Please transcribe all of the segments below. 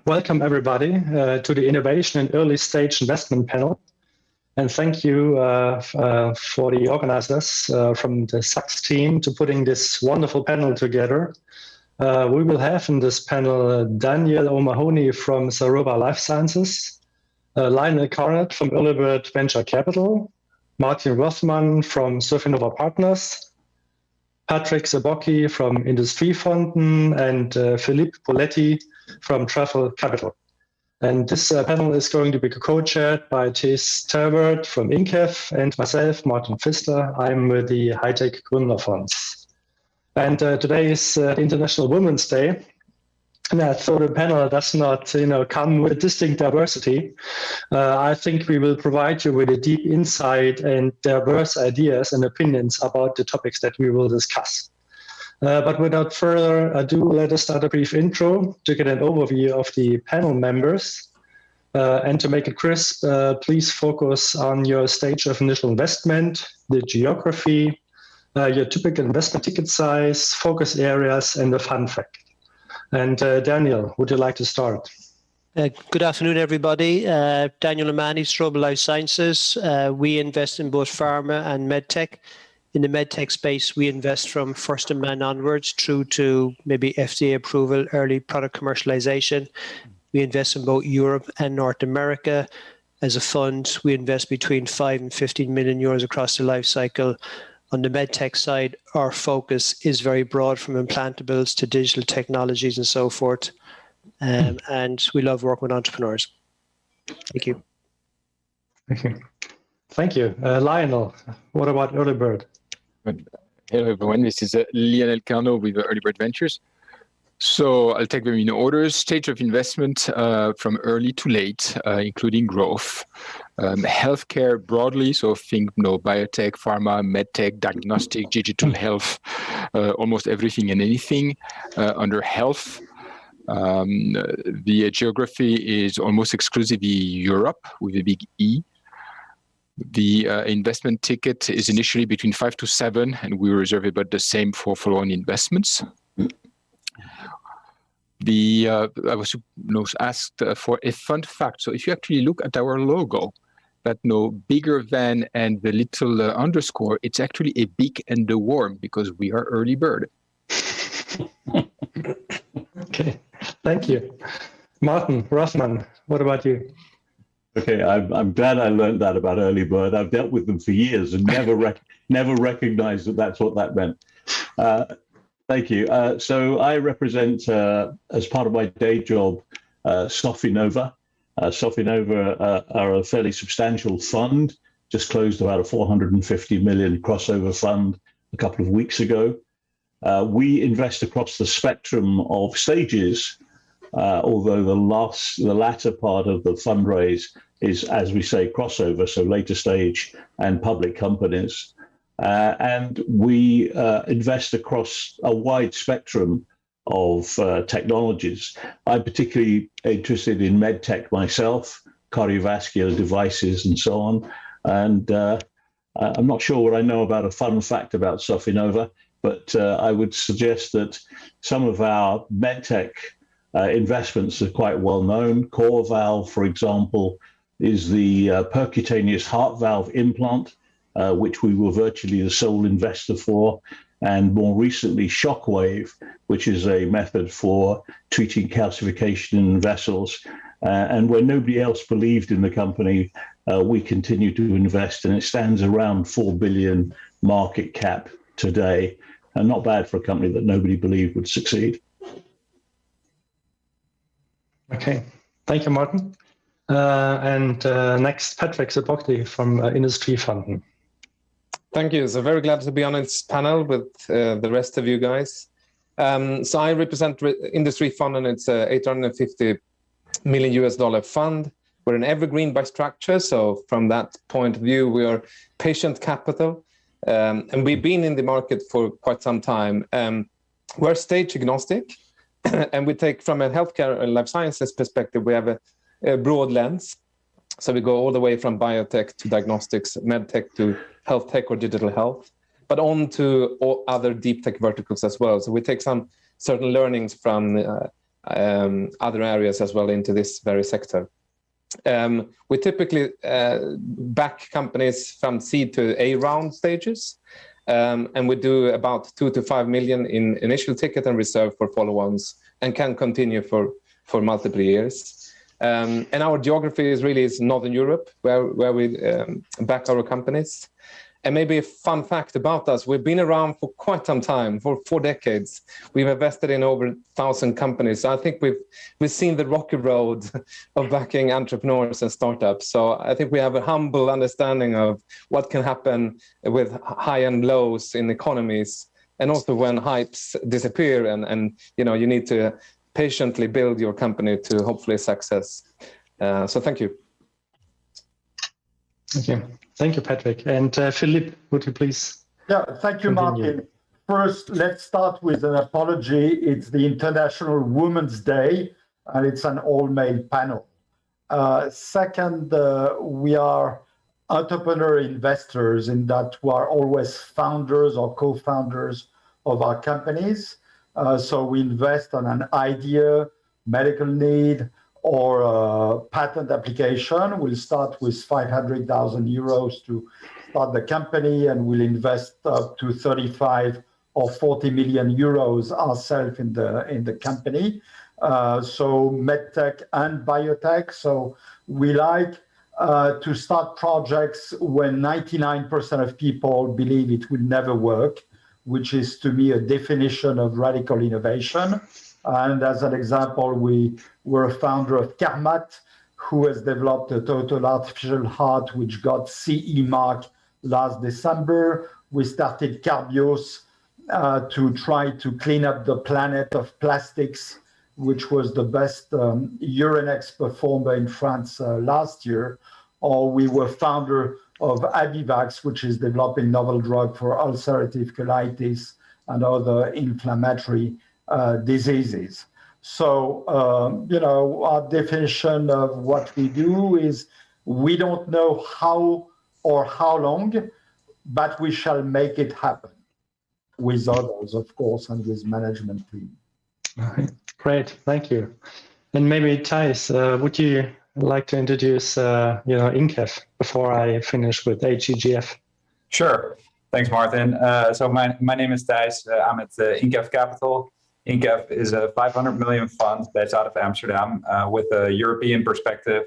welcome everybody to the Innovation and Early Stage Investment Panel. And thank you for the organizers from the SAX team to putting this wonderful panel together. We will have in this panel Daniel O'Mahony from Seroba Life Sciences, Lionel Carnot from Earlybird Venture Capital, Martin Rothman from Sofinnova Partners, Patrik Sobocki from Industrifonden, and Philippe Pouletty from Truffle Capital. And this panel is going to be co-chaired by Tervaert from INKEF and myself, Martin Pfister. I'm with the HealthTech Gründerfonds. And today is International Women's Day. And so the panel does not, come with distinct diversity. I think we will provide you with a deep insight and diverse ideas and opinions about the topics that we will discuss. But without further ado, let us start a brief intro to get an overview of the panel members. And to make it crisp, please focus on your stage of initial investment, the geography, your typical investment ticket size, focus areas, and the fun fact. And Daniel, would you like to start? Good afternoon, everybody. Daniel O'Mahony, Seroba Life Sciences. We invest in both pharma and medtech. In the medtech space, we invest from first in man onwards through to maybe FDA approval, early product commercialization. We invest in both Europe and North America. As a fund, we invest between 5 and 15 million euros across the life cycle. On the medtech side, our focus is very broad, from implantables to digital technologies and so forth. And we love working with entrepreneurs. Thank you. Thank you. Lionel, what about Earlybird? Hello, everyone. This is Lionel Carnot with Earlybird Ventures. So I'll take them in order. Stage of investment from early to late, including growth. Healthcare broadly, so think biotech, pharma, medtech, diagnostic, digital health, almost everything and anything. Under health, the geography is almost exclusively Europe with a big E. The investment ticket is initially between 5 to 7, and we reserve about the same for follow-on investments. I was asked for a fun fact. So if you actually look at our logo, that bigger than and the little underscore, it's actually a beak and a worm because we are Earlybird. Okay, thank you. Martin Rothman, what about you? Okay, I'm glad I learned that about Earlybird. I've dealt with them for years and never recognized that that's what that meant. Thank you. So I represent, as part of my day job, Sofinnova. Sofinnova are a fairly substantial fund, just closed about a 450 million crossover fund a couple of weeks ago. We invest across the spectrum of stages, although the latter part of the fundraise is, as we say, crossover, so later stage and public companies. And we invest across a wide spectrum of technologies. I'm particularly interested in medtech myself, cardiovascular devices and so on. And I'm not sure what I know about a fun fact about Sofinnova, but I would suggest that some of our medtech investments are quite well known. Core Valve, for example, is the percutaneous heart valve implant, which we were virtually the sole investor for, and more recently Shockwave, which is a method for treating calcification in vessels. And when nobody else believed in the company, we continue to invest, and it stands around 4 billion market cap today, and not bad for a company that nobody believed would succeed. Okay, thank you, Martin. And next, Patrik Sobocki from Industrifonden. Thank you. So very glad to be on this panel with the rest of you guys. So I represent Industrifonden. It's a $850 million fund. We're an evergreen by structure. So from that point of view, we are patient capital. And we've been in the market for quite some time. We're stage agnostic. And we take, from a healthcare and life sciences perspective, we have a broad lens. So we go all the way from biotech to diagnostics, medtech to health tech or digital health, but on to all other deep tech verticals as well. So we take some certain learnings from other areas as well into this very sector. We typically back companies from seed to A round stages, and we do about 2 to 5 million in initial ticket and reserve for follow-ons, and can continue for multiple years. And our geography is Northern Europe, where we back our companies. And maybe a fun fact about us, we've been around for quite some time, for 4 decades. We've invested in over 1,000 companies. So I think we've seen the rocky road of backing entrepreneurs and startups. So I think we have a humble understanding of what can happen with high and lows in economies, and also when hypes disappear, and you need to patiently build your company to hopefully success. So thank you. Okay. Thank you, Patrik. And Philippe, would you please? Yeah, thank you, continue. Martin. First, let's start with an apology. It's the International Women's Day, and it's an all-male panel. Second, we are entrepreneur investors in that we are always founders or co-founders of our companies. So we invest on an idea, medical need, or a patent application. We'll start with 500,000 euros to start the company, and we'll invest up to 35 or 40 million euros ourselves in the company. So medtech and biotech. So we like to start projects when 99% of people believe it will never work, which is to me a definition of radical innovation. And as an example, we were a founder of Carnot, who has developed a total artificial heart, which got CE mark last December. We started Carbios to try to clean up the planet of plastics, which was the best Urinex performer in France last year. Or we were founder of Abivax, which is developing novel drug for ulcerative colitis and other inflammatory diseases. So, our definition of what we do is we don't know how or how long, but we shall make it happen with others, of course, and with management team. Great, thank you. And maybe Thijs, would you like to introduce, INKEF before I finish with HEGF? Sure. Thanks, Martin. So my name is Thijs. I'm at INKEF Capital. INKEF is a 500 million fund based out of Amsterdam with a European perspective.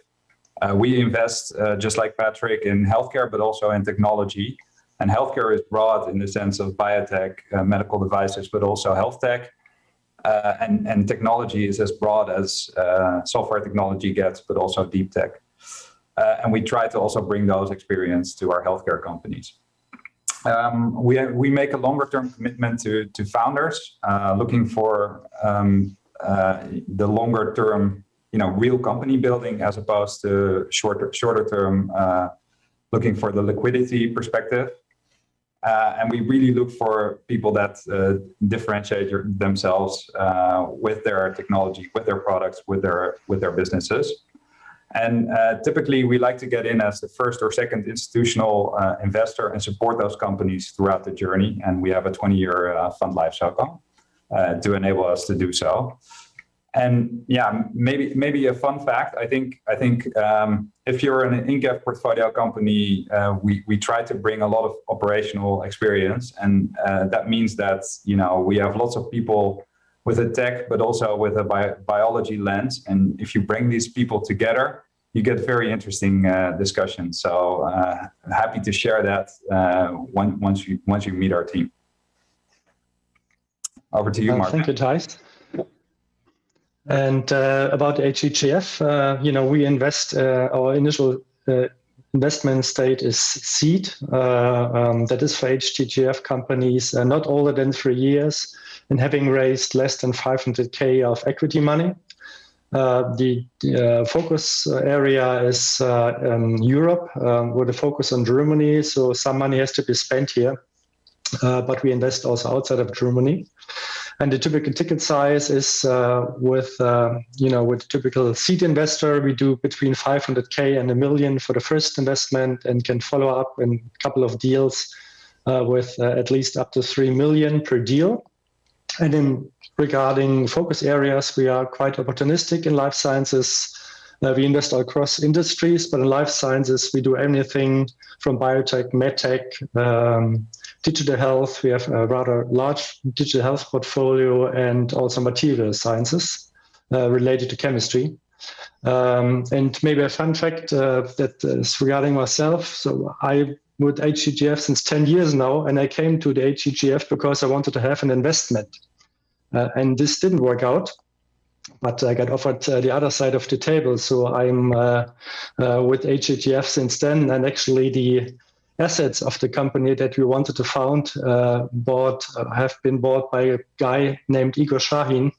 We invest, just like Patrik, in healthcare, but also in technology. And healthcare is broad in the sense of biotech, medical devices, but also health tech. And technology is as broad as software technology gets, but also deep tech. And we try to also bring those experience to our healthcare companies. We make a longer-term commitment to founders, looking for the longer-term, real company building, as opposed to shorter-term, looking for the liquidity perspective. And we really look for people that differentiate themselves with their technology, with their products, with their businesses. And typically, we like to get in as the first or second institutional investor and support those companies throughout the journey. And we have a 20-year fund life cycle to enable us to do so. And yeah, maybe a fun fact. I think if you're an INKEF portfolio company, we try to bring a lot of operational experience, and that means that we have lots of people with a tech, but also with a biology lens. And if you bring these people together, you get very interesting discussions. So happy to share that once you meet our team. Over to you, Mark. Thank you, Thijs. And about HEGF, we invest, our initial investment state is seed. That is for HEGF companies, not older than 3 years, and having raised less than 500K of equity money. The focus area is Europe, with a focus on Germany. So some money has to be spent here, but we invest also outside of Germany. And the typical ticket size is with typical seed investor, we do between 500K and $1 million for the first investment, and can follow up in a couple of deals with at least up to 3 million per deal. And in regarding focus areas, we are quite opportunistic in life sciences. We invest across industries, but in life sciences, we do anything from biotech, medtech, digital health. We have a rather large digital health portfolio and also material sciences related to chemistry. And maybe a fun fact that is regarding myself. So I with HGGF since 10 years now, and I came to the HGGF because I wanted to have an investment. And this didn't work out, but I got offered the other side of the table. So I'm with HGGF since then, and actually the assets of the company that we wanted to found have been bought by a guy named Igor Shahin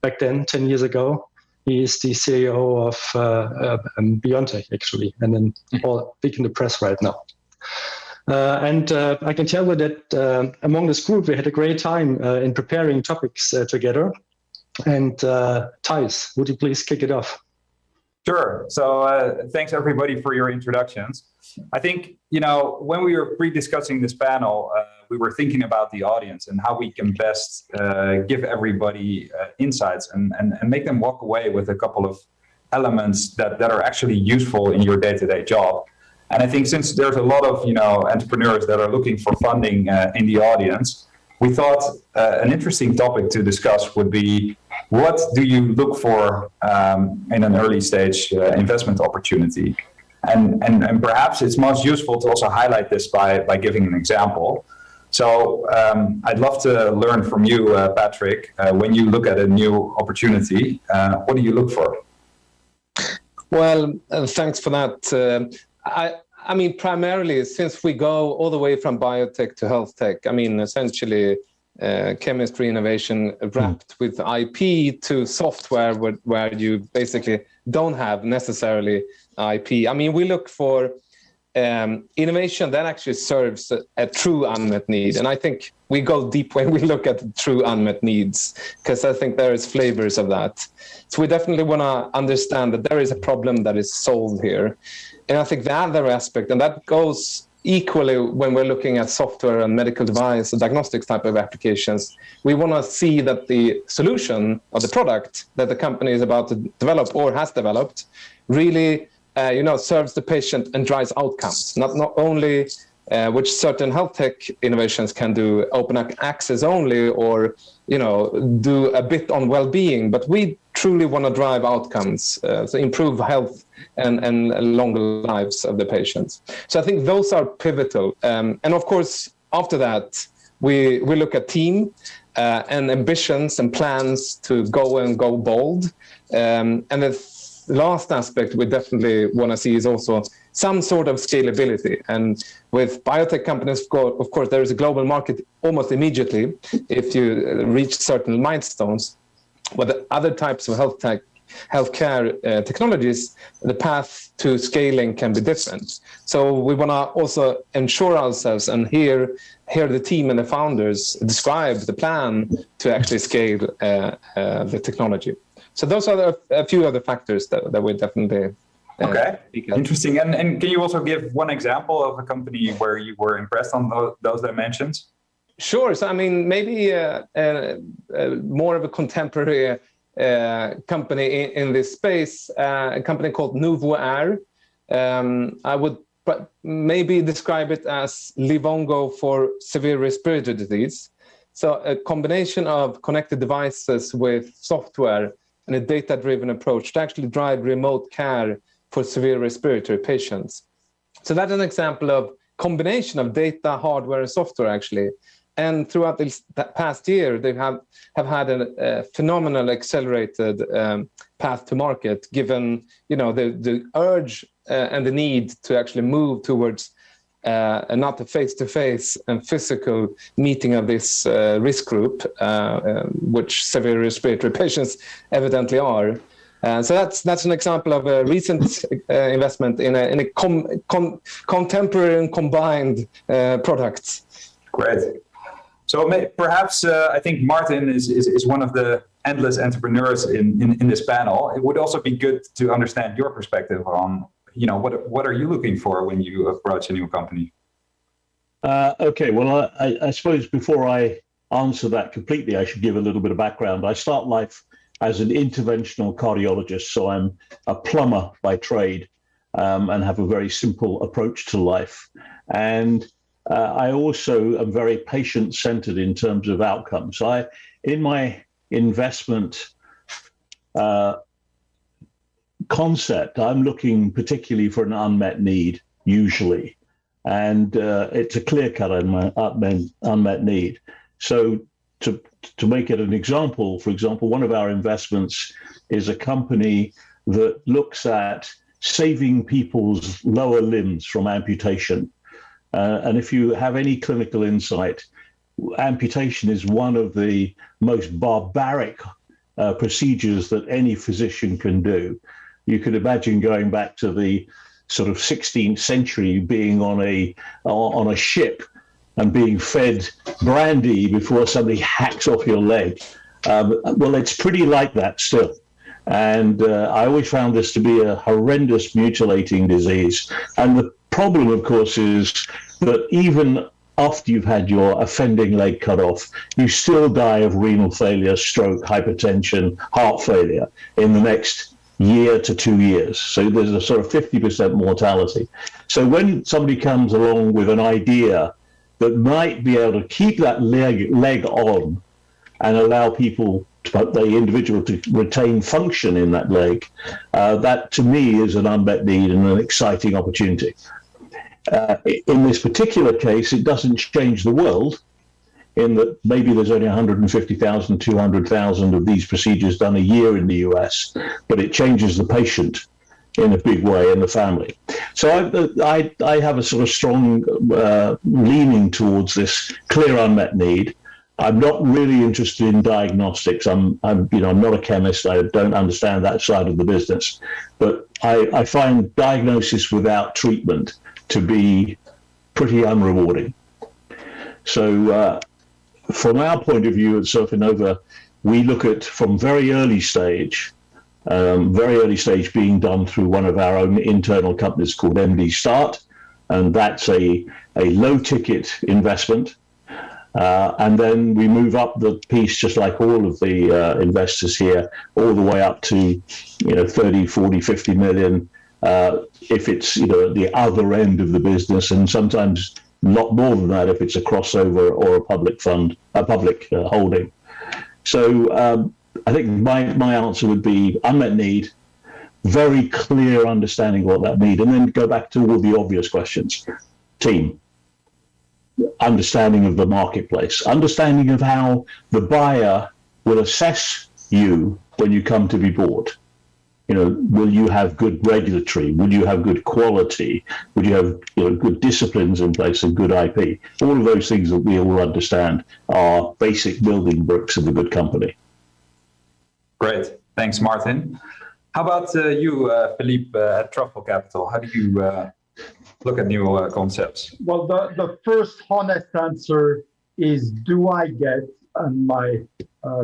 back then, 10 years ago. He is the CEO of BioNTech, actually, and then all big in the press right now. And I can tell you that among this group, we had a great time in preparing topics together. And Thijs, would you please kick it off? Sure. So thanks everybody for your introductions. I think, when we were pre-discussing this panel, we were thinking about the audience and how we can best give everybody insights and make them walk away with a couple of elements that are actually useful in your day-to-day job. And I think since there's a lot of, entrepreneurs that are looking for funding in the audience, we thought an interesting topic to discuss would be, what do you look for in an early stage investment opportunity? And perhaps it's most useful to also highlight this by giving an example. So I'd love to learn from you, Patrik, when you look at a new opportunity, what do you look for? Well, thanks for that. I mean, primarily, since we go all the way from biotech to health tech, I mean, essentially chemistry innovation wrapped with IP to software where you basically don't have necessarily IP. I mean, we look for innovation that actually serves a true unmet need. And I think we go deep when we look at true unmet needs, because I think there is flavors of that. So we definitely want to understand that there is a problem that is solved here. And I think the other aspect, and that goes equally when we're looking at software and medical device and diagnostics type of applications, we want to see that the solution or the product that the company is about to develop or has developed really serves the patient and drives outcomes. Not only which certain health tech innovations can do, open access only, or do a bit on well-being, but we truly want to drive outcomes, so improve health and longer lives of the patients. So I think those are pivotal. And of course, after that, we look at team and ambitions and plans to go bold. And the last aspect we definitely want to see is also some sort of scalability. And with biotech companies, of course, there is a global market almost immediately if you reach certain milestones. But the other types of healthcare technologies, the path to scaling can be different. So we want to also ensure ourselves and hear the team and the founders describe the plan to actually scale the technology. So those are a few other factors that we definitely okay, interesting. And can you also give one example of a company where you were impressed on those dimensions? Sure. So I mean, maybe more of a contemporary company in this space, a company called Nouveau Air. I would maybe describe it as Livongo for severe respiratory disease. So a combination of connected devices with software and a data-driven approach to actually drive remote care for severe respiratory patients. So that's an example of combination of data, hardware, and software, actually. And throughout this past year, they have had a phenomenal accelerated path to market, given the urge and the need to actually move towards not a face-to-face and physical meeting of this risk group, which severe respiratory patients evidently are. So that's an example of a recent investment in a contemporary and combined product. Great. So perhaps I think Martin is one of the endless entrepreneurs in this panel. It would also be good to understand your perspective on, what are you looking for when you approach a new company? Okay, well, I suppose before I answer that completely, I should give a little bit of background. I start life as an interventional cardiologist, so I'm a plumber by trade, and have a very simple approach to life. And I also am very patient-centered in terms of outcomes. In my investment concept, I'm looking particularly for an unmet need, usually. And it's a clear-cut unmet need. So to make it an example, for example, one of our investments is a company that looks at saving people's lower limbs from amputation. And if you have any clinical insight, amputation is one of the most barbaric procedures that any physician can do. You could imagine going back to the sort of 16th century, being on a ship and being fed brandy before somebody hacks off your leg. Well, it's pretty like that still. And I always found this to be a horrendous mutilating disease. And the problem, of course, is that even after you've had your offending leg cut off, you still die of renal failure, stroke, hypertension, heart failure in the next year to 2 years. So there's a sort of 50% mortality. So when somebody comes along with an idea that might be able to keep that leg on and allow the individual to retain function in that leg, that to me is an unmet need and an exciting opportunity. In this particular case, it doesn't change the world, in that maybe there's only 150,000, 200,000 of these procedures done a year in the US, but it changes the patient in a big way in the family. So I have a sort of strong leaning towards this clear unmet need. I'm not really interested in diagnostics. I'm not a chemist. I don't understand that side of the business, but I find diagnosis without treatment to be pretty unrewarding. So from our point of view at Sofinnova, we look at from very early stage being done through one of our own internal companies called MD Start, and that's a low ticket investment. And then we move up the piece, just like all of the investors here, all the way up to 30, 40, 50 million, if it's at the other end of the business, and sometimes a lot more than that if it's a crossover or a public fund, a public holding. So I think my answer would be unmet need, very clear understanding what that need, and then go back to all the obvious questions. Team, understanding of the marketplace, understanding of how the buyer will assess you when you come to be bought. Will you have good regulatory? Will you have good quality? Will you have good disciplines in place and good IP? All of those things that we all understand are basic building bricks of a good company. Great. Thanks, Martin. How about you, Philippe, at Truffle Capital? How do you look at new concepts? Well, the first honest answer is, do I get, and my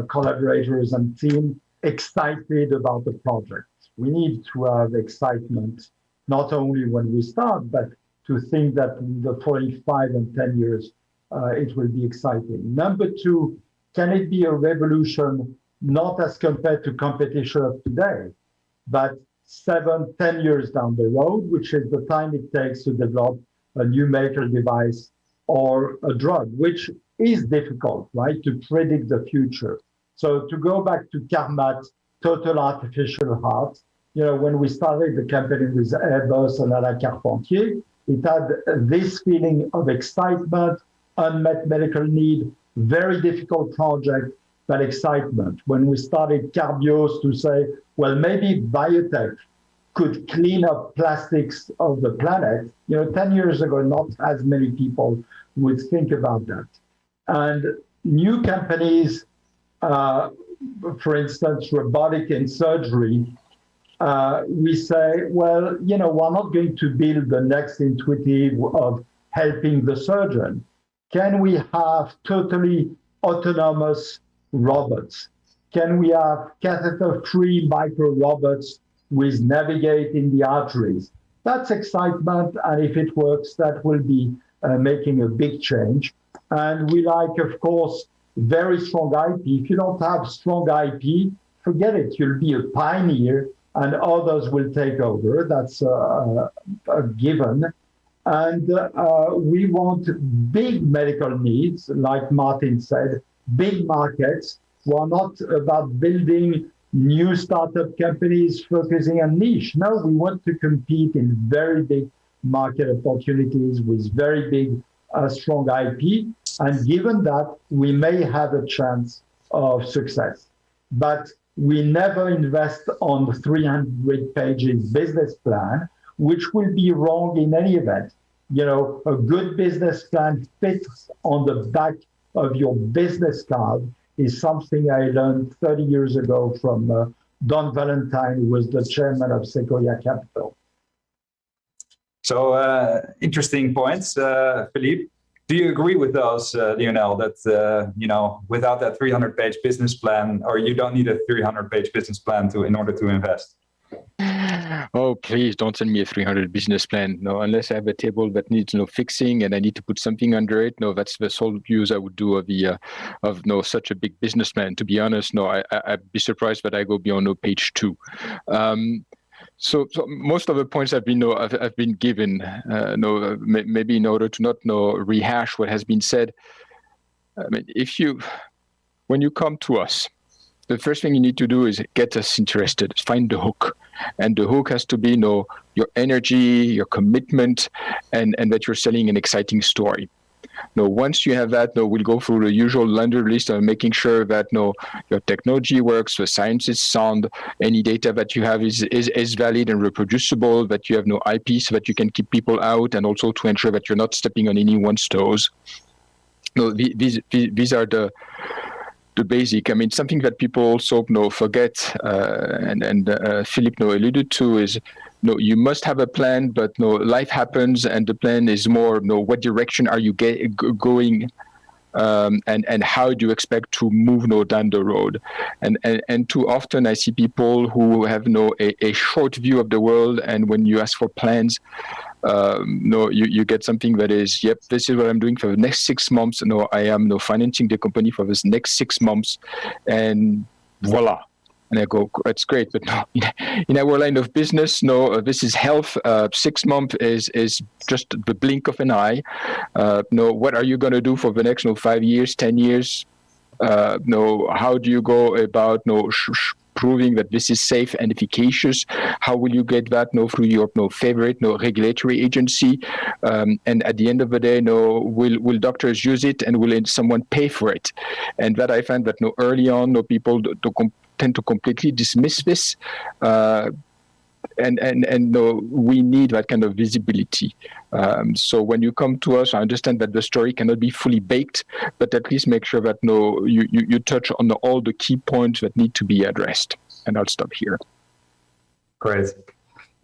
collaborators and team, excited about the project? We need to have excitement, not only when we start, but to think that in the following 5 and 10 years, it will be exciting. Number two, can it be a revolution, not as compared to competition of today, but 7, 10 years down the road, which is the time it takes to develop a new medical device or a drug, which is difficult, right, to predict the future. So to go back to Carnot, total artificial heart, when we started the company with Airbus and Alain Carpentier, it had this feeling of excitement, unmet medical need, very difficult project, but excitement. When we started Carbios to say, well, maybe biotech could clean up plastics of the planet, 10 years ago, not as many people would think about that. And new companies, for instance, robotic in surgery, we say, well, we're not going to build the next Intuitive of helping the surgeon. Can we have totally autonomous robots? Can we have catheter-free micro robots with navigating the arteries? That's excitement, and if it works, that will be making a big change. And we like, of course, very strong IP. If you don't have strong IP, forget it. You'll be a pioneer and others will take over. That's a given. And we want big medical needs, like Martin said, big markets. We're not about building new startup companies focusing on niche. No, we want to compete in very big market opportunities with very big, strong IP. And given that, we may have a chance of success. But we never invest on 300 pages business plan, which will be wrong in any event. You know, a good business plan fits on the back of your business card is something I learned 30 years ago from Don Valentine, who was the chairman of Sequoia Capital. So interesting points, Philippe. Do you agree with those, Lionel, that you know, without that 300-page business plan, or you don't need a 300-page business plan in order to invest? Oh, please don't send me a 300 business plan. No, unless I have a table that needs no fixing and I need to put something under it. No, that's the sole use I would do of the such a big business plan. To be honest, no, I'd be surprised that I go beyond page 2. So most of the points have been given. Maybe in order to not rehash what has been said. I mean, when you come to us, the first thing you need to do is get us interested, find the hook. And the hook has to be your energy, your commitment, and that you're selling an exciting story. Once you have that, we'll go through the usual laundry list of making sure that your technology works, the science is sound, any data that you have is valid and reproducible, that you have no IP so that you can keep people out, and also to ensure that you're not stepping on anyone's toes. These are the basic. I mean, something that people also forget, and Philippe alluded to is, you must have a plan, but life happens, and the plan is more, what direction are you going, and how do you expect to move down the road? And too often I see people who have a short view of the world, and when you ask for plans, you get something that is, yep, this is what I'm doing for the next 6 months. I am financing the company for this next 6 months, and voila. And I go, that's great, but no, in our line of business, this is health. 6 months is just the blink of an eye. What are you going to do for the next 5 years, 10 years? How do you go about proving that this is safe and efficacious? How will you get that through your favorite regulatory agency? And at the end of the day, will doctors use it, and will someone pay for it? And that I find that early on, people tend to completely dismiss this. And we need that kind of visibility. So when you come to us, I understand that the story cannot be fully baked, but at least make sure that you touch on all the key points that need to be addressed. And I'll stop here. Great.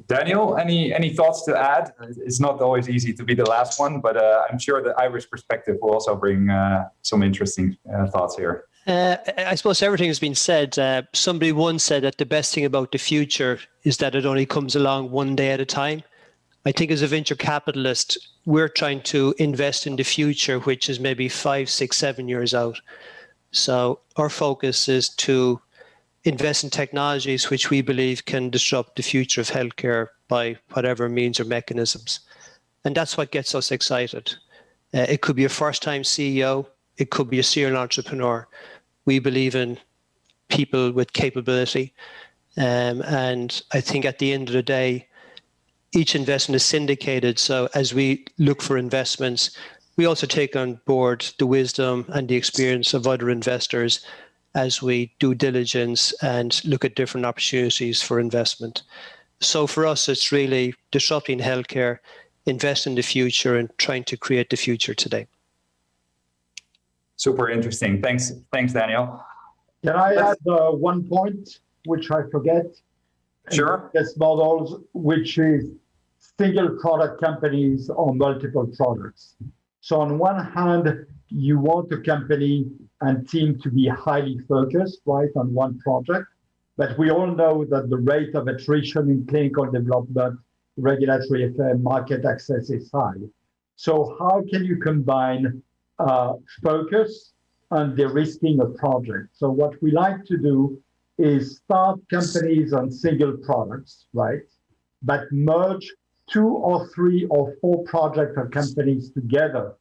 Daniel, any thoughts to add? It's not always easy to be the last one, but I'm sure the Irish perspective will also bring some interesting thoughts here. I suppose everything has been said. Somebody once said that the best thing about the future is that it only comes along one day at a time. I think as a venture capitalist, we're trying to invest in the future, which is maybe 5, 6, 7 years out. So our focus is to invest in technologies which we believe can disrupt the future of healthcare by whatever means or mechanisms. And that's what gets us excited. It could be a first-time CEO. It could be a serial entrepreneur. We believe in people with capability. And I think at the end of the day, each investment is syndicated. So as we look for investments, we also take on board the wisdom and the experience of other investors as we do diligence and look at different opportunities for investment. So for us, it's really disrupting healthcare, invest in the future, and trying to create the future today. Super interesting. Thanks, Daniel. Can I add one point, which I forget? Sure. Business models, which is single product companies or multiple products. So on one hand, you want a company and team to be highly focused, right, on one project. But we all know that the rate of attrition in clinical development, regulatory affairs, market access is high. So how can you combine focus and de-risking a project. So what we like to do is start companies on single products, right? But merge 2 or 3 or 4 projects or companies together,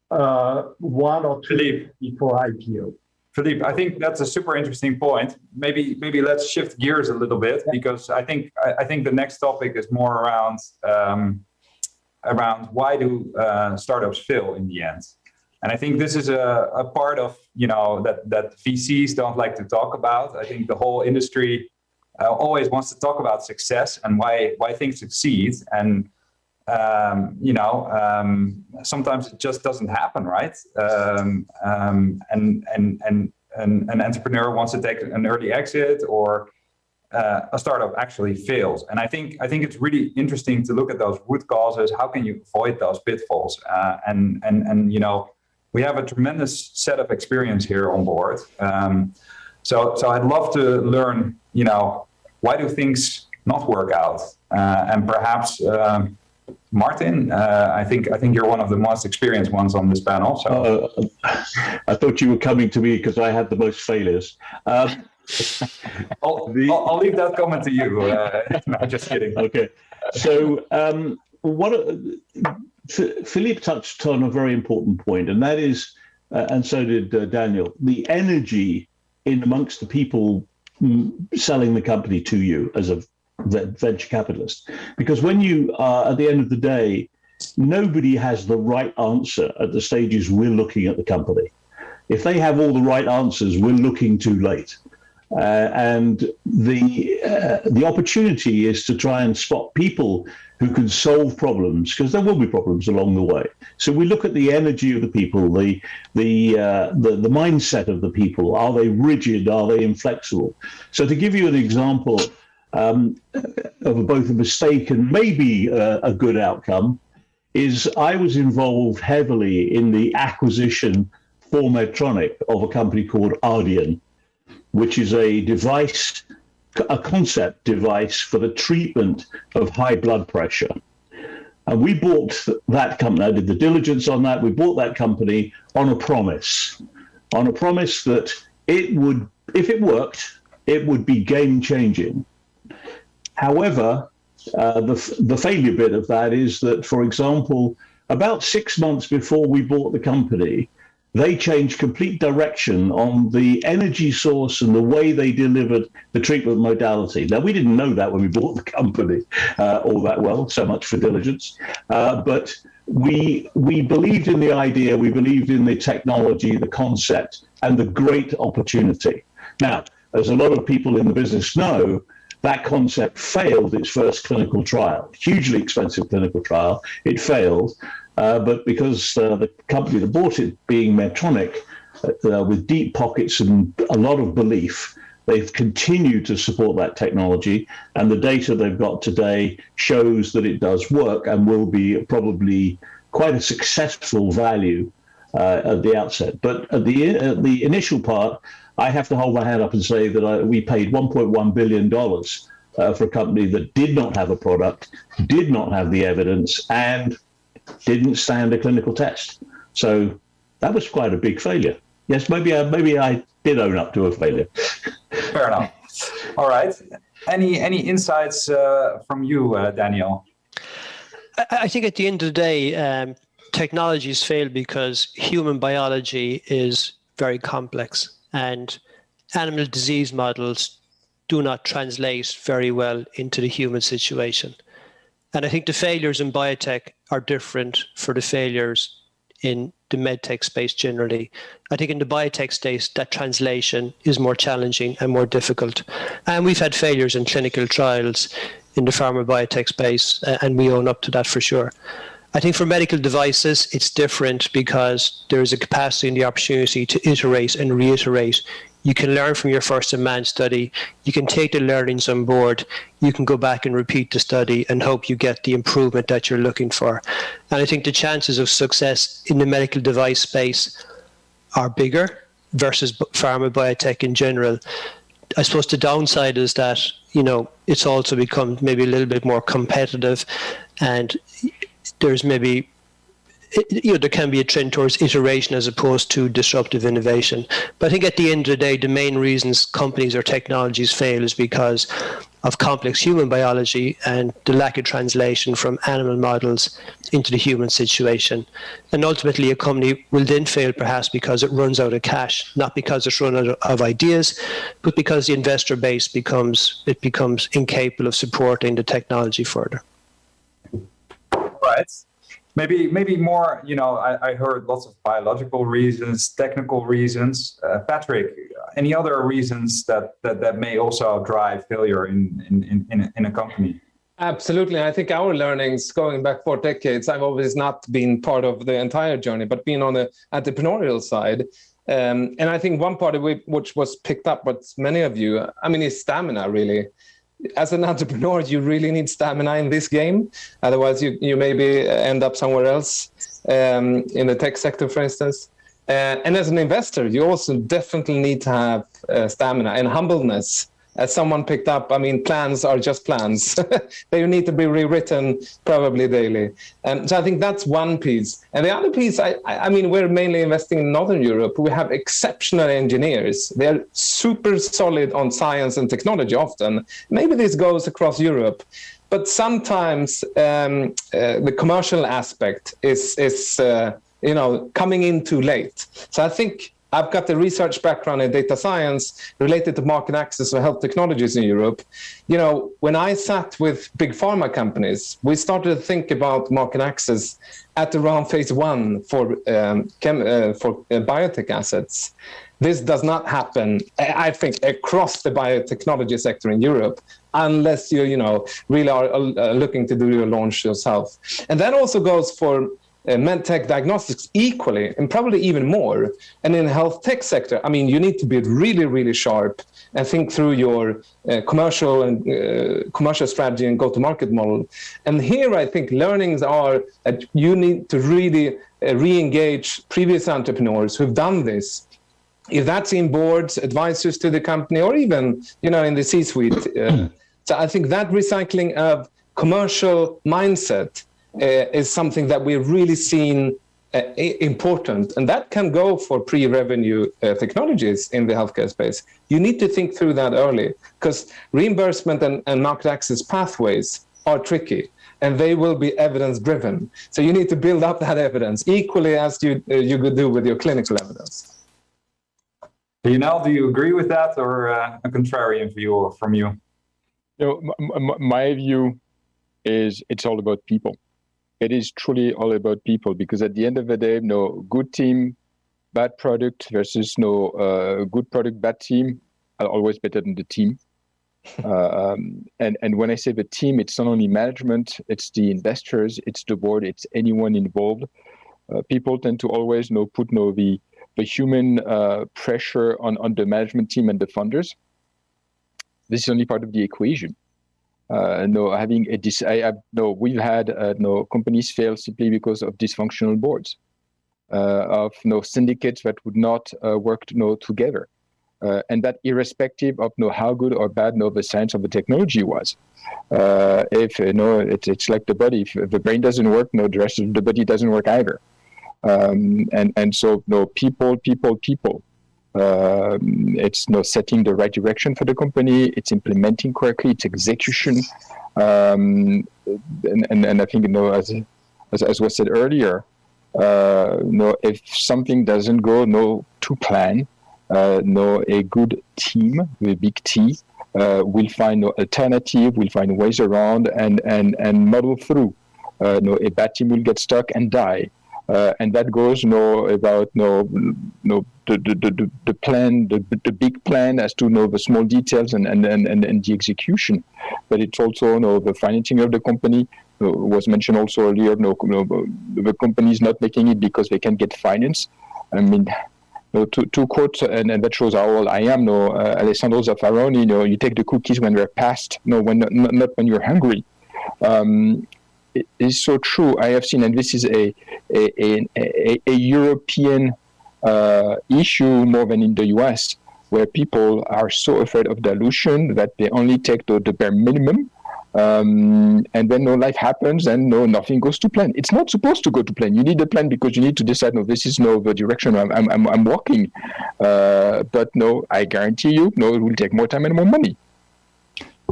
1 or 2 Philippe. before IPO. Philippe, I think that's a super interesting point. Maybe let's shift gears a little bit, because I think the next topic is more around why do startups fail in the end. And I think this is a part of, that VCs don't like to talk about. I think the whole industry always wants to talk about success and why things succeed. And, sometimes it just doesn't happen, right? And an entrepreneur wants to take an early exit, or a startup actually fails. And I think it's really interesting to look at those root causes. How can you avoid those pitfalls? We have a tremendous set of experience here on board. So I'd love to learn, why do things not work out? And perhaps, Martin, I think you're one of the most experienced ones on this panel. So I thought you were coming to me because I had the most failures. I'll leave that comment to you. No, just kidding. Okay. So Philippe touched on a very important point, and that is, and so did Daniel, the energy in amongst the people selling the company to you as a venture capitalist. Because when you are, at the end of the day, nobody has the right answer at the stages we're looking at the company. If they have all the right answers, we're looking too late. And the opportunity is to try and spot people who can solve problems, because there will be problems along the way. So we look at the energy of the people, the mindset of the people. Are they rigid? Are they inflexible? So to give you an example of both a mistake and maybe a good outcome, is I was involved heavily in the acquisition for Medtronic of a company called Ardian, which is a device, a concept device for the treatment of high blood pressure. And we bought that company. I did the diligence on that. We bought that company on a promise that it would, if it worked, it would be game changing. However, the failure bit of that is that, for example, about 6 months before we bought the company, they changed complete direction on the energy source and the way they delivered the treatment modality. Now, we didn't know that when we bought the company all that well, so much for diligence. But we believed in the idea, we believed in the technology, the concept, and the great opportunity. Now, as a lot of people in the business know, that concept failed its first clinical trial, hugely expensive clinical trial. It failed. But because the company that bought it, being Medtronic, with deep pockets and a lot of belief, they've continued to support that technology. And the data they've got today shows that it does work and will be probably quite a successful value at the outset. But at the initial part, I have to hold my hand up and say that we paid $1.1 billion for a company that did not have a product, did not have the evidence, and didn't stand a clinical test. So that was quite a big failure. Yes, maybe I did own up to a failure. Fair enough. All right. Any insights from you, Daniel? I think at the end of the day, technologies fail because human biology is very complex, and animal disease models do not translate very well into the human situation. And I think the failures in biotech are different for the failures in the medtech space generally. I think in the biotech space, that translation is more challenging and more difficult. And we've had failures in clinical trials in the pharma biotech space, and we own up to that for sure. I think for medical devices, it's different because there is a capacity and the opportunity to iterate and reiterate. You can learn from your first-in-man study. You can take the learnings on board. You can go back and repeat the study and hope you get the improvement that you're looking for. And I think the chances of success in the medical device space are bigger versus pharma biotech in general. I suppose the downside is that, it's also become maybe a little bit more competitive, and there's maybe there can be a trend towards iteration as opposed to disruptive innovation. But I think at the end of the day, the main reasons companies or technologies fail is because of complex human biology and the lack of translation from animal models into the human situation. And ultimately, a company will then fail perhaps because it runs out of cash, not because it's run out of ideas, but because the investor base becomes incapable of supporting the technology further. Right. Maybe more, I heard lots of biological reasons, technical reasons. Patrik, any other reasons that may also drive failure in a company? Absolutely. I think our learnings going back 4 decades, I've always not been part of the entire journey, but been on the entrepreneurial side. And I think one part of it, which was picked up by many of you, is stamina, really. As an entrepreneur, you really need stamina in this game. Otherwise, you maybe end up somewhere else, in the tech sector, for instance. And as an investor, you also definitely need to have stamina and humbleness. As someone picked up, plans are just plans. They need to be rewritten probably daily. So I think that's one piece. And the other piece, we're mainly investing in Northern Europe. We have exceptional engineers. They're super solid on science and technology often. Maybe this goes across Europe. But sometimes the commercial aspect is coming in too late. So I think I've got the research background in data science related to market access or health technologies in Europe. When I sat with big pharma companies, we started to think about market access at around phase 1 for biotech assets. This does not happen, I think, across the biotechnology sector in Europe, unless you really are looking to do your launch yourself. And that also goes for medtech diagnostics equally, and probably even more. And in the health tech sector, you need to be really, really sharp and think through your commercial strategy and go-to-market model. And here, I think learnings are that you need to really re-engage previous entrepreneurs who've done this. If that's in boards, advisors to the company, or even in the C-suite. So I think that recycling of commercial mindset is something that we've really seen important. And that can go for pre-revenue technologies in the healthcare space. You need to think through that early, because reimbursement and market access pathways are tricky, and they will be evidence-driven. So you need to build up that evidence equally as you could do with your clinical evidence. Lionel, do you agree with that, or a contrarian view from you? My view is it's all about people. It is truly all about people, because at the end of the day, good team, bad product versus good product, bad team are always better than the team. And when I say the team, it's not only management, it's the investors, it's the board, it's anyone involved. People tend to always put the human pressure on the management team and the funders. This is only part of the equation. We've had companies fail simply because of dysfunctional boards, of syndicates that would not work together, and that irrespective of how good or bad the science of the technology was. It's like the body. If the brain doesn't work, the rest of the body doesn't work either. So people. It's setting the right direction for the company. It's implementing correctly. It's execution, and I think as was said earlier, if something doesn't go to plan, a good team with a big T will find alternative, will find ways around, and muddle through. A bad team will get stuck and die. And that goes about the plan, the big plan as to the small details and the execution. But it's also the financing of the company was mentioned also earlier. The company is not making it because they can get finance. To quote, and that shows how old I am. Alessandro Zaffaroni. You take the cookies when they're passed. Not when you're hungry. It is so true. I have seen, and this is a European issue more than in the US, where people are so afraid of dilution that they only take the bare minimum, And then life happens, and nothing goes to plan. It's not supposed to go to plan. You need a plan because you need to decide, this is the direction I'm walking. But I guarantee you, it will take more time and more money.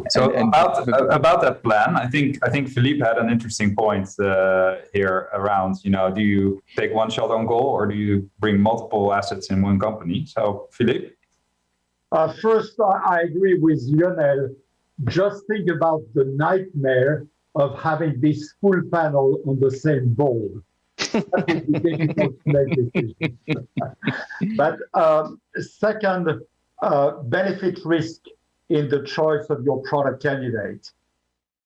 So about that plan, I think Philippe had an interesting point here around, do you take one shot on goal or do you bring multiple assets in one company? So Philippe? First, I agree with Lionel. Just think about the nightmare of having this full panel on the same board. That would be difficult to make decisions. But second, benefit risk in the choice of your product candidate.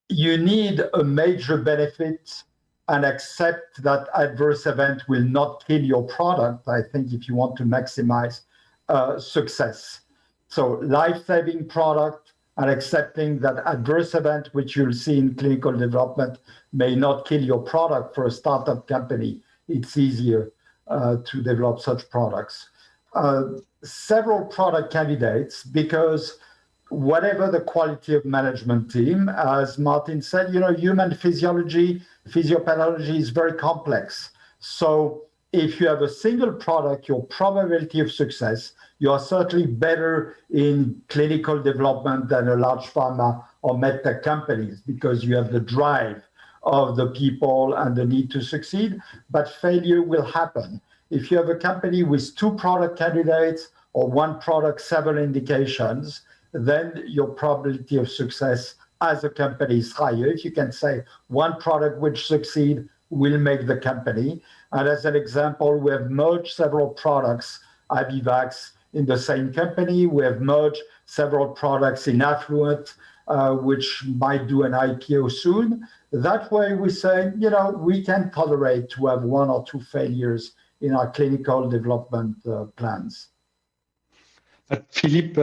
You need a major benefit and accept that adverse event will not kill your product, I think, if you want to maximize success. So life-saving product and accepting that adverse event, which you'll see in clinical development, may not kill your product. For a startup company, it's easier to develop such products. Several product candidates, because whatever the quality of management team, as Martin said, human physiology, physiopathology is very complex. So if you have a single product, your probability of success, you are certainly better in clinical development than a large pharma or medtech companies because you have the drive of the people and the need to succeed, but failure will happen. If you have a company with 2 product candidates or 1 product, several indications, then your probability of success as a company is higher. If you can say 1 product which succeed will make the company. And as an example, we have merged several products, Abivax, in the same company. We have merged several products in affluent, which might do an IPO soon. That way we say, we can tolerate to have 1 or 2 failures in our clinical development plans. But Philippe,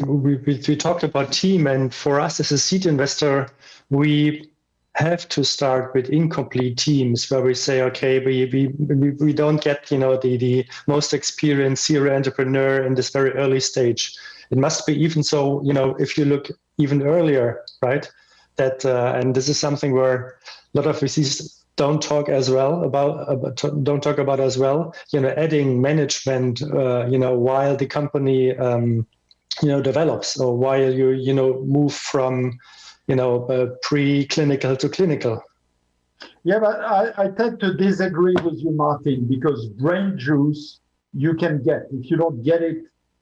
we talked about team, and for us as a seed investor, we have to start with incomplete teams where we say, okay, we don't get the most experienced serial entrepreneur in this very early stage. It must be even so, if you look even earlier, right? That and this is something where a lot of VCs don't talk about as well. Adding management, while the company, develops, or while you move from preclinical to clinical. Yeah, but I tend to disagree with you, Martin, because brain juice you can get. If you don't get it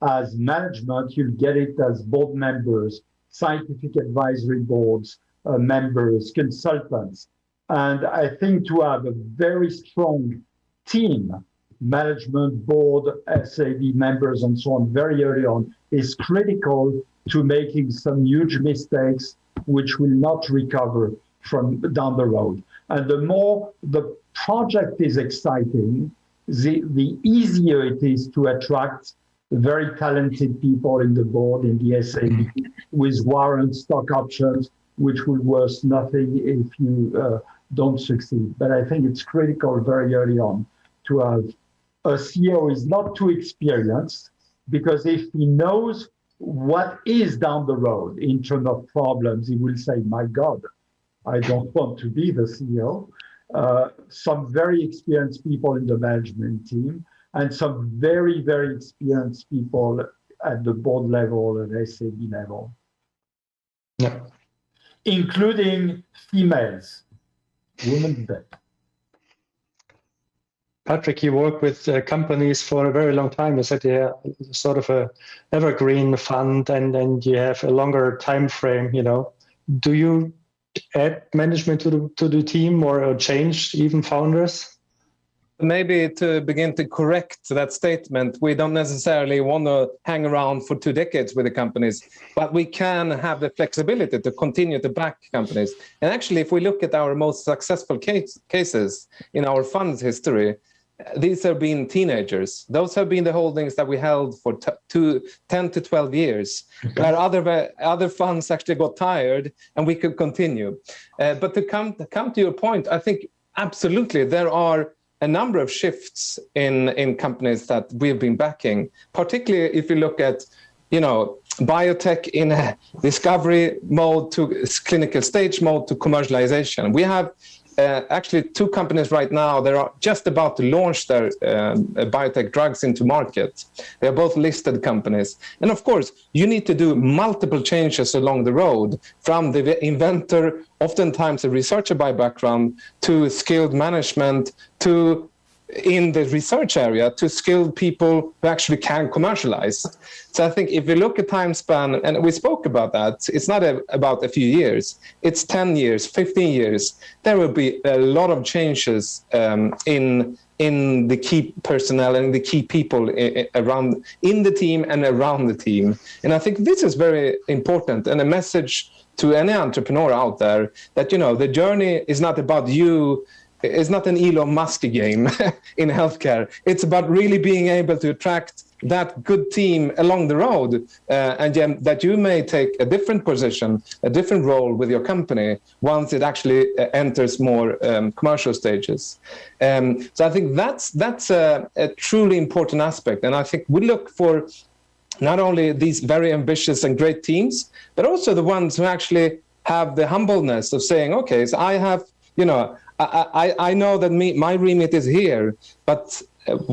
as management, you'll get it as board members, scientific advisory boards, members, consultants. And I think to have a very strong team, management, board, SAB members, and so on, very early on, is critical to making some huge mistakes which will not recover from down the road. And the more the project is exciting, the easier it is to attract very talented people in the board, in the SAB, with warrants, stock options, which will worth nothing if you don't succeed. But I think it's critical very early on to have a CEO who is not too experienced, because if he knows what is down the road in terms of problems, he will say, my God, I don't want to be the CEO. Some very experienced people in the management team and some very, very experienced people at the board level and SAB level. Yeah. Including females. Women's Day. Patrik, you work with companies for a very long time. You said you're sort of a evergreen fund, and you have a longer time frame. Do you add management to the team or change even founders? Maybe to begin to correct that statement, we don't necessarily want to hang around for 2 decades with the companies, but we can have the flexibility to continue to back companies. And actually, if we look at our most successful cases in our fund's history, these have been teenagers. Those have been the holdings that we held for 10 to 12 years, where other funds actually got tired and we could continue. But to come to your point, I think absolutely there are a number of shifts in companies that we've been backing, particularly if you look at, biotech in a discovery mode to clinical stage mode to commercialization. We have actually 2 companies right now that are just about to launch their biotech drugs into market. They are both listed companies. And of course, you need to do multiple changes along the road, from the inventor, oftentimes a researcher by background, to skilled management, to in the research area, to skilled people who actually can commercialize. So I think if you look at time span, and we spoke about that, it's not about a few years, it's 10 years, 15 years. There will be a lot of changes in the key personnel and the key people around in the team and around the team. And I think this is very important, and a message to any entrepreneur out there that, you know, the journey is not about you. It's not an Elon Musk game in healthcare. It's about really being able to attract that good team along the road, and that you may take a different position, a different role with your company once it actually enters more commercial stages. So I think that's a truly important aspect. And I think we look for not only these very ambitious and great teams, but also the ones who actually have the humbleness of saying, okay, so I have, you know, I know that my remit is here, but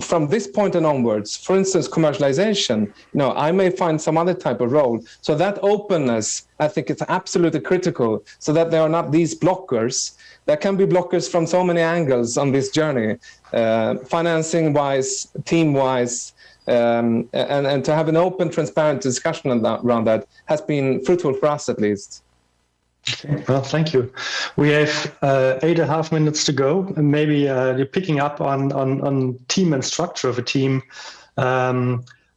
from this point and onwards, for instance, commercialization, I may find some other type of role. So that openness, I think it's absolutely critical, so that there are not these blockers. There can be blockers from so many angles on this journey, financing-wise, team-wise, and to have an open, transparent discussion around that has been fruitful for us, at least. Okay, well, thank you. We have 8.5 minutes to go, and maybe you're picking up on team and structure of a team.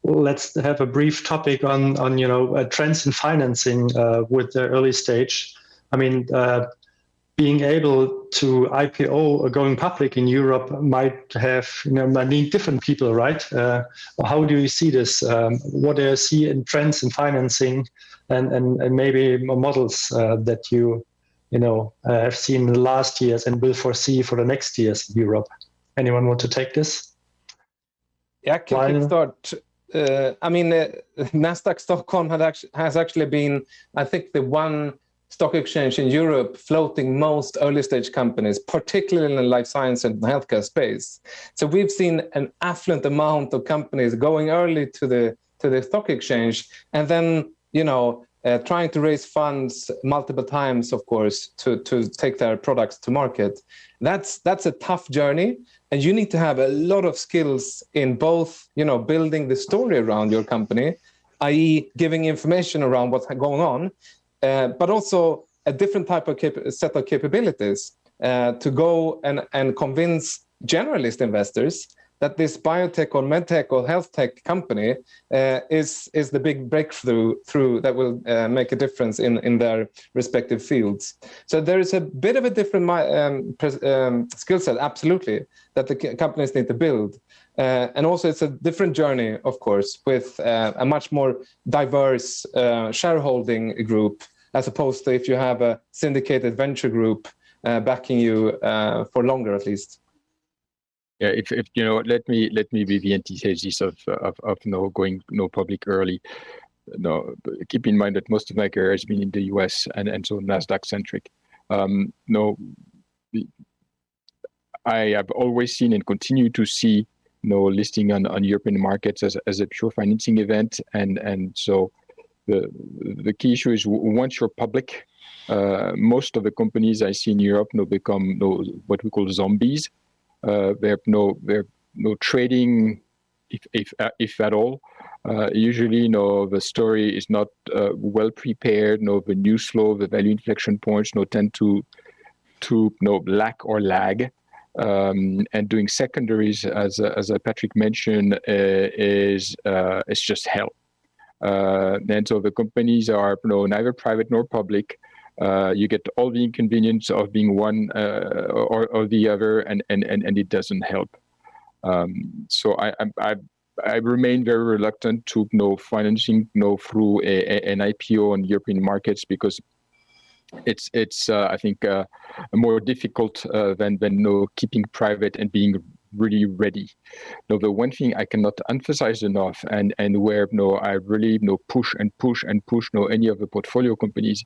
Let's have a brief topic on trends in financing with the early stage. I mean, being able to IPO or going public in Europe might have might need different people, right? How do you see this? What do you see in trends in financing? And maybe models that you have seen in the last years and will foresee for the next years in Europe. Anyone want to take this? Yeah, I can kickstart. Nasdaq Stockholm has actually been, I think, the one stock exchange in Europe floating most early stage companies, particularly in the life science and healthcare space. So we've seen an affluent amount of companies going early to the stock exchange, and then trying to raise funds multiple times, of course, to take their products to market. That's a tough journey, and you need to have a lot of skills in both, building the story around your company, i.e. giving information around what's going on, but also a different type of set of capabilities to go and convince generalist investors that this biotech or medtech or health tech company is the big breakthrough that will make a difference in their respective fields. So there is a bit of a different skill set, absolutely, that the companies need to build. And also it's a different journey, of course, with a much more diverse shareholding group, as opposed to if you have a syndicated venture group backing you for longer, at least. Yeah, if let me be the antithesis of going public early. Keep in mind that most of my career has been in the US and so Nasdaq centric. I have always seen and continue to see listing on European markets as a pure financing event, and so the key issue is once you're public, most of the companies I see in Europe become what we call zombies. They're no trading, if at all. Usually, the story is not well prepared. The news flow, the value inflection points, tend to lack or lag. And doing secondaries, as Patrik mentioned, is just hell. And so the companies are neither private nor public. You get all the inconvenience of being one or the other, and it doesn't help. So I remain very reluctant to financing through an IPO on European markets, because it's I think more difficult than keeping private and being really ready. Now, the one thing I cannot emphasize enough, and where I really push any of the portfolio companies,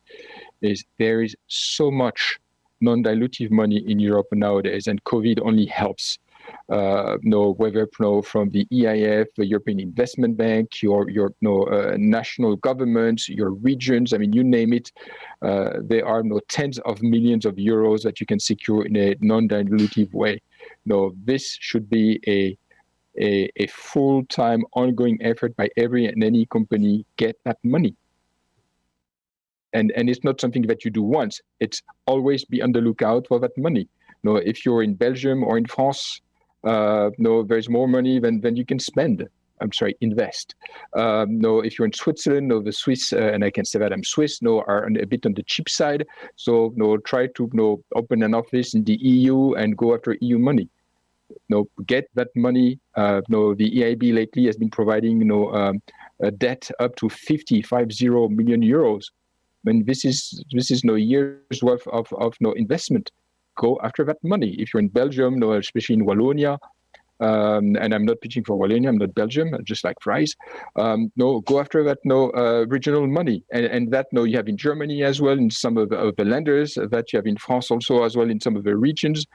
is there is so much non-dilutive money in Europe nowadays, and COVID only helps. Whether from the EIF, the European Investment Bank, your national governments, your regions, I mean, you name it, there are tens of millions of euros that you can secure in a non-dilutive way. This should be a full-time ongoing effort by every and any company. Get that money. And it's not something that you do once. It's always be on the lookout for that money. If you're in Belgium or in France, there's more money than you can spend. Invest. If you're in Switzerland, the Swiss, and I can say that I'm Swiss, are a bit on the cheap side. So, try to open an office in the EU and go after EU money. Get that money. The EIB lately has been providing, a debt up to 50 million euros. I mean, this is years worth of investment. Go after that money. If you're in Belgium, especially in Wallonia, and I'm not pitching for Wallonia, I'm not Belgium, I just like fries. Go after that regional money, and that you have in Germany as well, in some of the lenders, that you have in France also as well in some of the regions.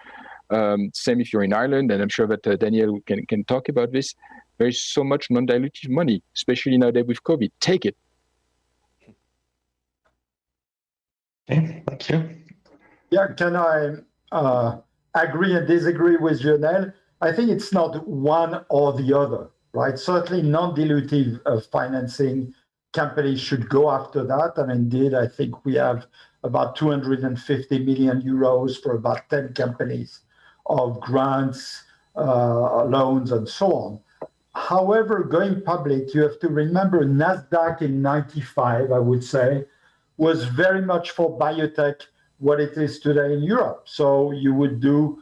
Same if you're in Ireland, and I'm sure that Daniel can talk about this. There is so much non-dilutive money, especially nowadays with COVID. Take it. Okay, thank you. Yeah, can I agree and disagree with Lionel? I think it's not one or the other, right? Certainly non-dilutive financing, companies should go after that. And indeed, I think we have about 250 million euros for about 10 companies of grants, loans, and so on. However, going public, you have to remember NASDAQ in 95, I would say, was very much for biotech what it is today in Europe. So you would do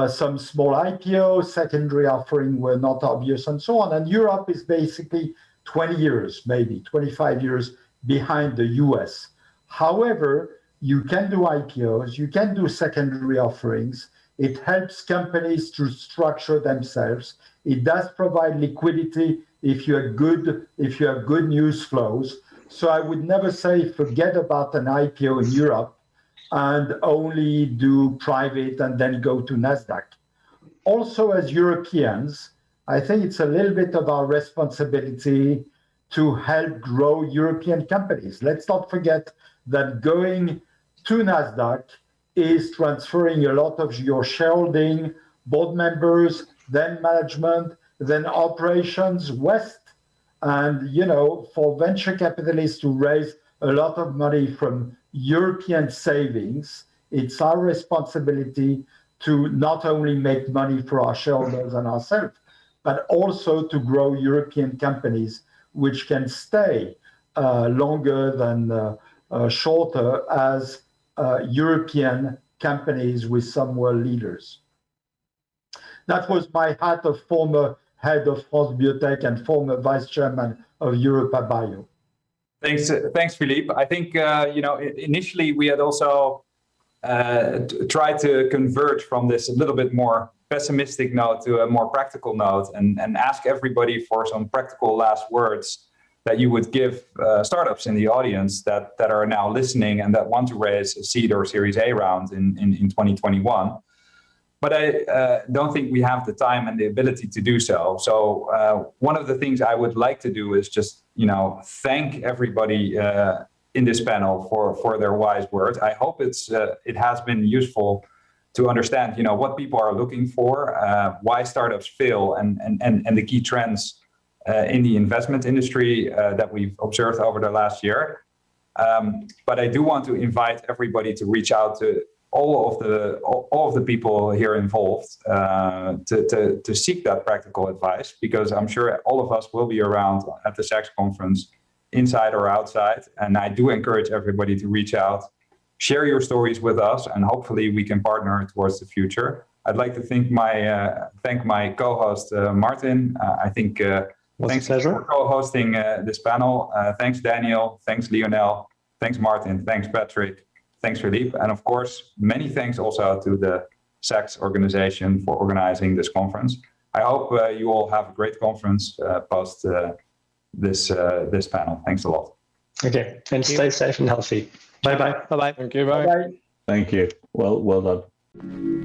some small IPO, secondary offering were not obvious, and so on. And Europe is basically 20 years, maybe 25 years behind the US. However, you can do IPOs, you can do secondary offerings. It helps companies to structure themselves. It does provide liquidity if you have good news flows. So I would never say forget about an IPO in Europe and only do private and then go to NASDAQ. Also, as Europeans, I think it's a little bit of our responsibility to help grow European companies. Let's not forget that going to NASDAQ is transferring a lot of your shareholding, board members, then management, then operations west. And, for venture capitalists to raise a lot of money from European savings, it's our responsibility to not only make money for our shareholders and ourselves, but also to grow European companies which can stay longer than shorter as European companies with some world leaders. That was my hat of former head of France Biotech and former vice chairman of Europa Bio. Thanks, Philippe. I think initially we had also tried to converge from this a little bit more pessimistic note to a more practical note, and ask everybody for some practical last words that you would give startups in the audience that are now listening and that want to raise a seed or Series A round in 2021. But I don't think we have the time and the ability to do so. So one of the things I would like to do is just, thank everybody in this panel for their wise words. I hope it has been useful to understand, what people are looking for, why startups fail, and the key trends in the investment industry that we've observed over the last year. But I do want to invite everybody to reach out to all of the people here involved to seek that practical advice, because I'm sure all of us will be around at the SACS conference, inside or outside. And I do encourage everybody to reach out, share your stories with us, and hopefully we can partner towards the future. I'd like to thank my co-host Martin. Thanks for co-hosting this panel. Thanks Daniel, thanks Lionel, thanks Martin, thanks Patrik. Thanks, Philippe. And of course, many thanks also to the Sachs organization for organizing this conference. I hope you all have a great conference post this panel. Thanks a lot. Okay, and stay safe and healthy. Bye-bye. Bye-bye. Thank you. Bye. Bye. Thank you. Well done.